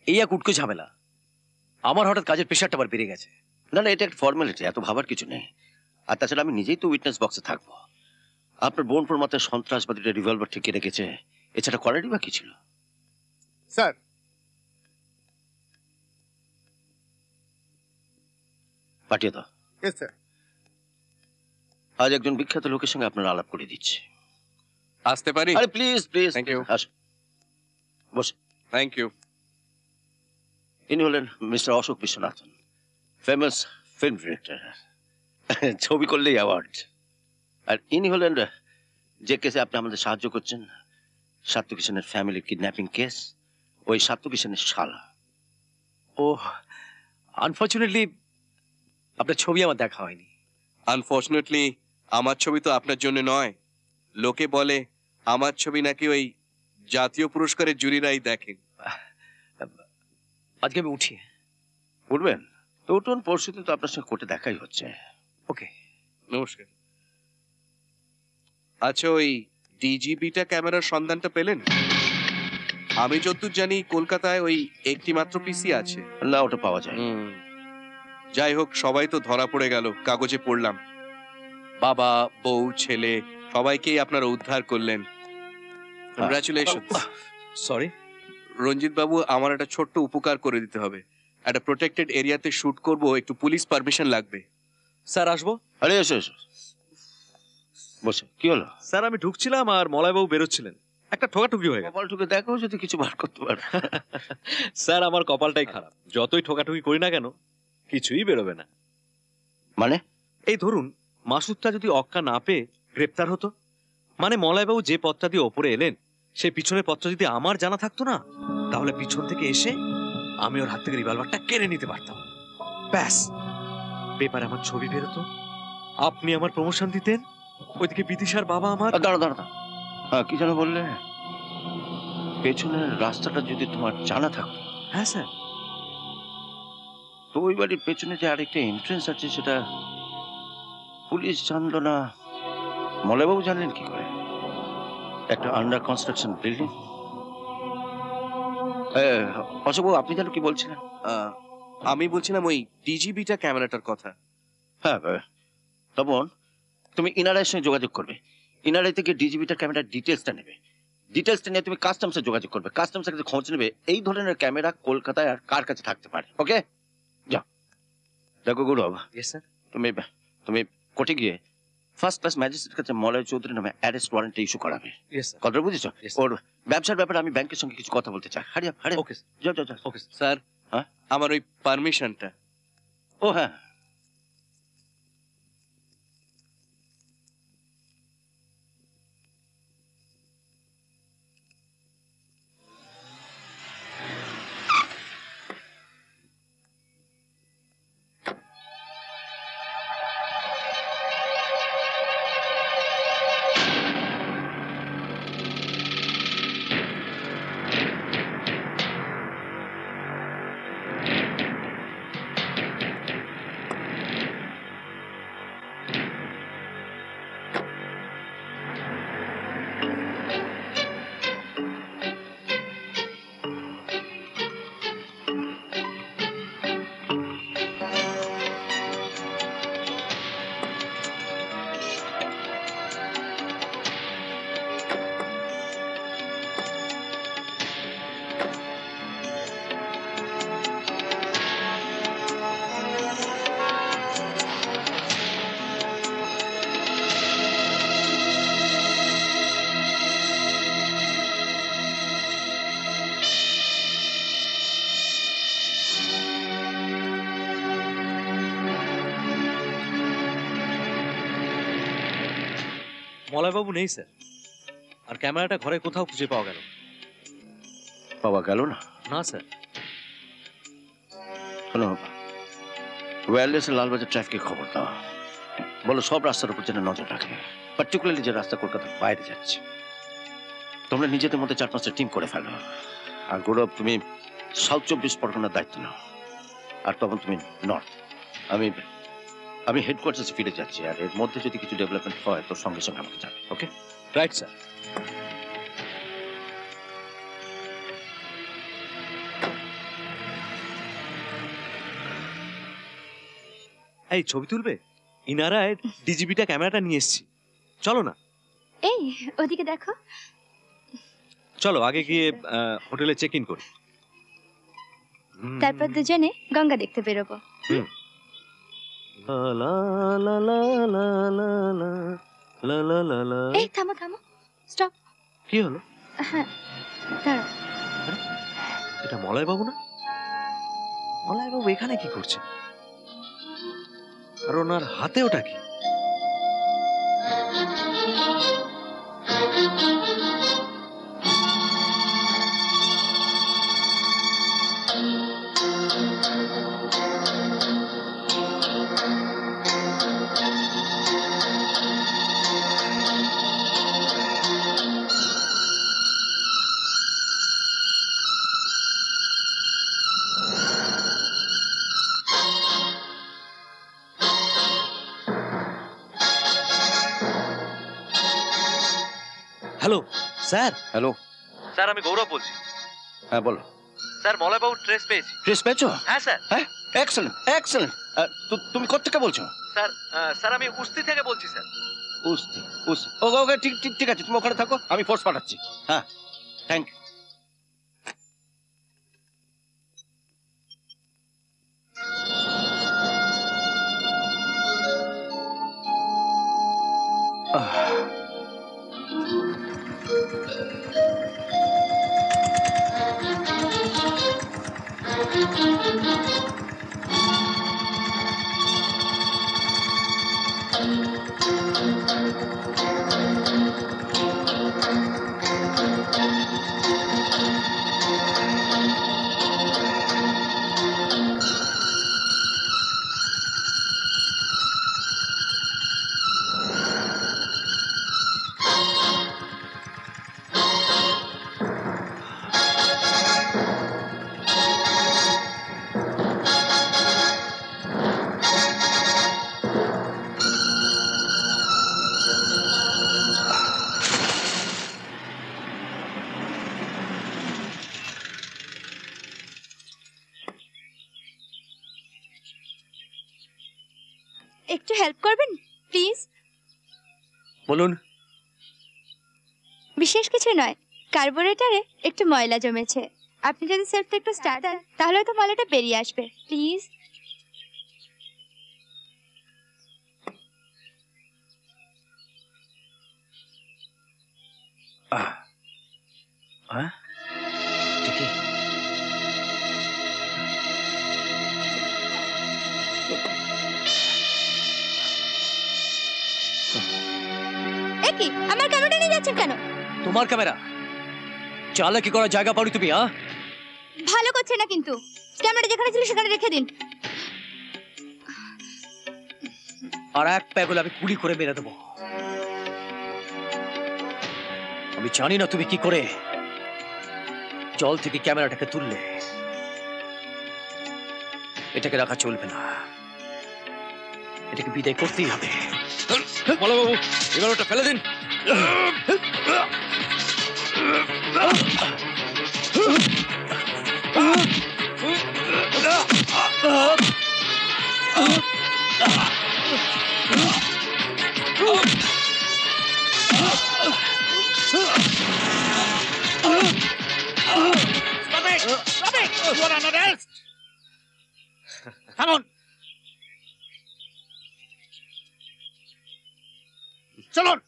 এই এক উটকো ঝামেলা। আমার হঠাৎ কাজের প্রেশারটা আবার বেড়ে গেছে। না না, এটা একটা ফর্মালিটি, এত ভাবার কিছু নেই। আর তাছাড়া আমি নিজেই তো উইটনেস বক্সে থাকবো। আপনার বোনপুর মাথায় সন্ত্রাসবাদীরা রিভলভার ঠেকিয়ে রেখেছে, এছাড়া করারই বা কি ছিল? স্যার, পাঠিয়ে দাও। Yes sir. আজ একজন বিখ্যাত লোকের সঙ্গে আপনার আলাপ করে দিচ্ছি। আসতে পারি? আরে প্লিজ প্লিজ, থ্যাংক ইউ। আসুন, বসে। Thank you. ইনি হলেন mister Ashok Viswanathan, famous film director, ছবি করলেই অ্যাওয়ার্ড। আর ইনি হলেন যে কেসে আপনি আমাদের সাহায্য করছেন, সাত্তু কিষানের ফ্যামিলি কিডন্যাপিং কেস, ওই সাত্তু কিষানের শালা। ও, আনফর্চুনেটলি আপনার ছবি আমার দেখা হয়নি। আনফর্চুনেটলি আমার ছবি তো আপনার জন্য নয়। লোকে বলে আমার ছবি নাকি ওই জাতীয় পুরস্কারের জুরিরাই দেখেন। আজকে আমি উঠি। উঠবেন তো উঠুন, পরশু তো আপনার সঙ্গে কোর্টে দেখাই হচ্ছে। ওকে, নমস্কার। আচ্ছা, ওই ডিজিবিটা ক্যামেরার সন্ধানটা পেলেন? আমি যতদূর জানি কলকাতায় ওই একটি মাত্র পিসি আছে। না, ওটা পাওয়া যায়। যাই হোক, সবাই তো ধরা পড়ে গেল, কাগজে পড়লাম। বাবা, বউ, ছেলে সবাইকেই আপনারা উদ্ধার করলেন। কংগ্রাচুলেশন। সরি রঞ্জিত বাবু, আমার একটা ছোট্ট উপকার করে দিতে হবে। একটা প্রোটেক্টেড এরিয়াতে শুট করব, একটু পুলিশ পারমিশন লাগবে। স্যার, আসবো? আরে এসো এসো, বসে। কি হলো? স্যার, আমি ঢুকছিলাম আর মলয়বাবু বেরোচ্ছিলেন, একটা ঠোকাঠুকি হয়ে গেল। কপাল ঠুকে দেখো যদি কিছু বার করতে পারে। স্যার, আমার কপালটাই খারাপ, যতই ঠোকাঠুকি করি না কেন কিছুই বেরোবে না। মানে? এই ধরুন, মাসুদটা যদি অক্কা না পেয়ে গ্রেপ্তার হতো, মানে মলয়বাবু যে পথটা দিয়ে ওপরে এলেন সেই পিছনের পথটা যদি আমার জানা থাকতো না, তাহলে পিছন থেকে এসে আমি ওর হাত থেকে রিভলভারটা কেড়ে নিতে পারতাম। ব্যাস, পেপারে আমার ছবি বেরোতো, আপনি আমার প্রমোশন দিতেন, ওইদিকে বিদিশার বাবা আমার। দাঁড়া দাঁড়া, হ্যাঁ কি যেন বললে? পেছনের রাস্তাটা যদি তোমার জানা থাকতো? হ্যাঁ স্যার। তো ওই বাড়ির পেছনে যে আরেকটা এন্ট্রেন্স আছে সেটা পুলিশ জানলো না, মলয়বাবু জানলেন কি করে? একটা আন্ডার কনস্ট্রাকশন বিল্ডিং। অশোকবাবু, আপনি যেন কি বলছিলেন? আমি বলছিলাম ওই ডিজিবিটা ক্যামেরাটার কথা। হ্যাঁ, তখন তুমি ইনারাইয়ের সঙ্গে যোগাযোগ করবে, ইনারাই থেকে ডিজিবিটার ক্যামেরার ডিটেলসটা নেবে, ডিটেলসটা নিয়ে তুমি কাস্টমসে যোগাযোগ করবে, কাস্টমসের কাছে খোঁজ নেবে এই ধরনের ক্যামেরা কলকাতায় আর কার কাছে থাকতে পারে। ওকে, যাও। দেখো গৌরব, তুমি তুমি কোর্টে গিয়ে ফার্স্ট ক্লাস ম্যাজিস্ট্রেটের কাছে মলয় চৌধুরী নামে অ্যারেস্ট ওয়ারেন্ট ইস্যু করাবে। কথা বুঝেছো? ওর ব্যবসার ব্যাপারে আমি ব্যাংকের সঙ্গে কিছু কথা বলতে চাই। হারিয়া হারিয়া। ওকে, যাও যাও যাও। Okay sir. হ্যাঁ, আমার ওই পারমিশনটা। ও হ্যাঁ, মলয়বাবু নেই স্যার, আর ক্যামেরাটা ঘরে কোথাও খুঁজে পাওয়া গেল। পাওয়া গেল না? না স্যার। শোনো, ওয়্যারলেসের লালবাজার ট্রাফিকের খবর দাও, বলো সব রাস্তার উপর যেন নজর রাখে, পার্টিকুলারলি যে রাস্তা কলকাতার বাইরে যাচ্ছে। তোমরা নিজেদের মধ্যে 4-5টা টিম করে ফেলো। আর গৌরব, তুমি সাউথ 24 পরগনার দায়িত্ব নাও, আর তখন তুমি নর্থ। আমি হেডকোয়ার্টার্সে ফিরে যাচ্ছি, আর এর মধ্যে যদি কিছু ডেভেলপমেন্ট হয় তো সঙ্গে সঙ্গে আমাকে জানাবে। ওকে? Right sir. এই ছবি তুলবে? ইনারায় ডিজিবিটা ক্যামেরাটা নিয়ে এসেছি, চলো না। এই ওদিকে দেখো। চলো আগে গিয়ে হোটেলে চেক ইন করি। তারপর দুজনে গঙ্গা দেখতে বেরোবো। লা লা লা লা লা লা লা লা লা লা। এই থামো থামো, স্টপ। কি হলো? হ্যাঁ দাঁড়াও। এটা মলয় বাবু না? মলয় বাবু এখানে কি করছে? আর ওনার হাতে ওটা কি? Hello sir. হ্যালো, স্যার আমি গৌরব বলছি। হ্যাঁ বলো। স্যার মলয় বাবুর ট্রেস পেয়েছি। ট্রেস পেয়েছো? হ্যাঁ স্যার। হ্যাঁ, এক্সেলেন্ট এক্সেলেন্ট। তুমি কোথেকে বলছো? স্যার স্যার আমি উস্তি থেকে বলছি স্যার। উস্তি উস্তি, ওকে ওকে, ঠিক ঠিক ঠিক আছে, তুমি ওখানে থাকো, আমি ফোর্স পাঠাচ্ছি। হ্যাঁ, থ্যাংক ইউ। একটু হেল্প করবেন প্লিজ? বলুন। বিশেষ কিছু নয়, কার্বোরেটরে একটু ময়লা জমেছে। আপনি যদি সেলফটা একটু স্টার্ট দেন তাহলে হয়তো ময়লাটা বেরিয়ে আসবে, প্লিজ। হ্যাঁ, ঠিকই। এ কি, আমার ক্যামেরাটা নিয়ে যাচ্ছেন কেন? তোমার ক্যামেরা চালে কি করার জায়গা পাওনি তুমি? ভালো করছে না কিন্তু। ক্যামেরাটা যেখানে ছিল সেখানে রেখে দিন। আর এক প্যাগল আমি গুলি করে মেরে দেবো। আমি জানি না তুমি কি করে জল থেকে ক্যামেরাটাকে তুললে। এটাকে রাখা চলবে না, এটাকে বিদায় করতেই হবে। মলয় বাবু এবার ওটা ফেলে দিন। চলুন।